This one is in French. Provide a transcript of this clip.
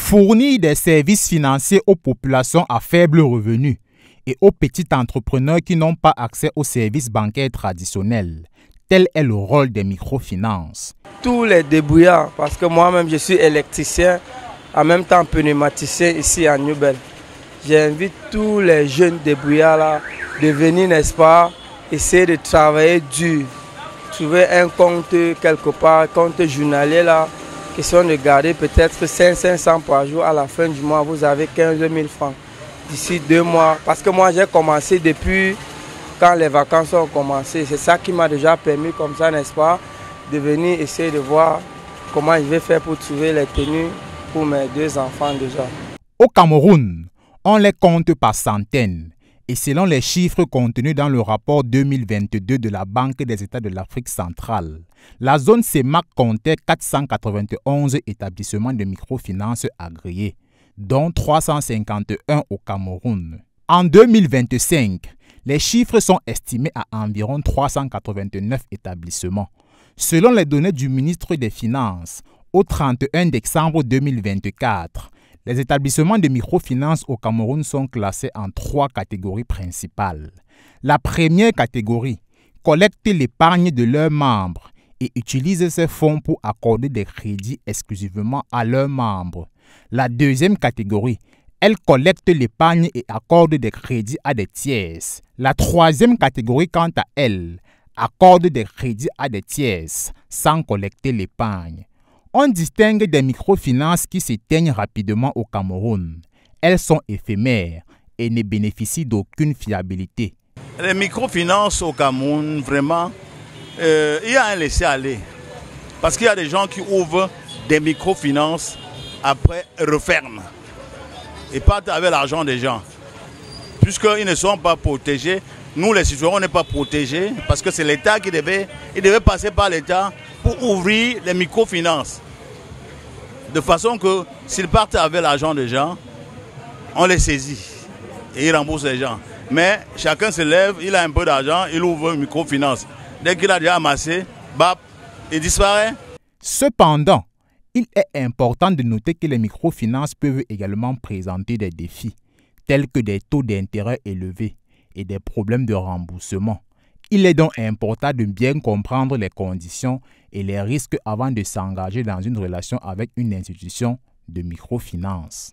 Fournir des services financiers aux populations à faible revenu et aux petits entrepreneurs qui n'ont pas accès aux services bancaires traditionnels. Tel est le rôle des microfinances. Tous les débrouillards, parce que moi-même je suis électricien, en même temps pneumaticien ici à Newbel. J'invite tous les jeunes débrouillards là de venir, n'est-ce pas, essayer de travailler dur. Trouver un compte quelque part, compte journalier là, question de garder peut-être 500 par jour. À la fin du mois, vous avez 15 000 francs. D'ici 2 mois, parce que moi j'ai commencé depuis quand les vacances ont commencé. C'est ça qui m'a déjà permis comme ça, n'est-ce pas, de venir essayer de voir comment je vais faire pour trouver les tenues pour mes 2 enfants déjà. Au Cameroun, on les compte par centaines. Et selon les chiffres contenus dans le rapport 2022 de la Banque des États de l'Afrique centrale, la zone CEMAC comptait 491 établissements de microfinance agréés, dont 351 au Cameroun. En 2025, les chiffres sont estimés à environ 389 établissements. Selon les données du ministre des Finances, au 31 décembre 2024, les établissements de microfinance au Cameroun sont classés en 3 catégories principales. La première catégorie collecte l'épargne de leurs membres et utilise ces fonds pour accorder des crédits exclusivement à leurs membres. La deuxième catégorie, elle collecte l'épargne et accorde des crédits à des tierces. La troisième catégorie, quant à elle, accorde des crédits à des tierces sans collecter l'épargne. On distingue des microfinances qui s'éteignent rapidement au Cameroun. Elles sont éphémères et ne bénéficient d'aucune fiabilité. Les microfinances au Cameroun, vraiment, il y a un laisser-aller. Parce qu'il y a des gens qui ouvrent des microfinances, après referment. Et partent avec l'argent des gens. Puisqu'ils ne sont pas protégés, nous les citoyens, on n'est pas protégés. Parce que c'est l'État qui devait passer par l'État pour ouvrir les microfinances. De façon que s'ils partent avec l'argent des gens, on les saisit et ils remboursent les gens. Mais chacun se lève, il a un peu d'argent, il ouvre une microfinance. Dès qu'il a déjà amassé, bap, il disparaît. Cependant, il est important de noter que les microfinances peuvent également présenter des défis, tels que des taux d'intérêt élevés et des problèmes de remboursement. Il est donc important de bien comprendre les conditions et les risques avant de s'engager dans une relation avec une institution de microfinance.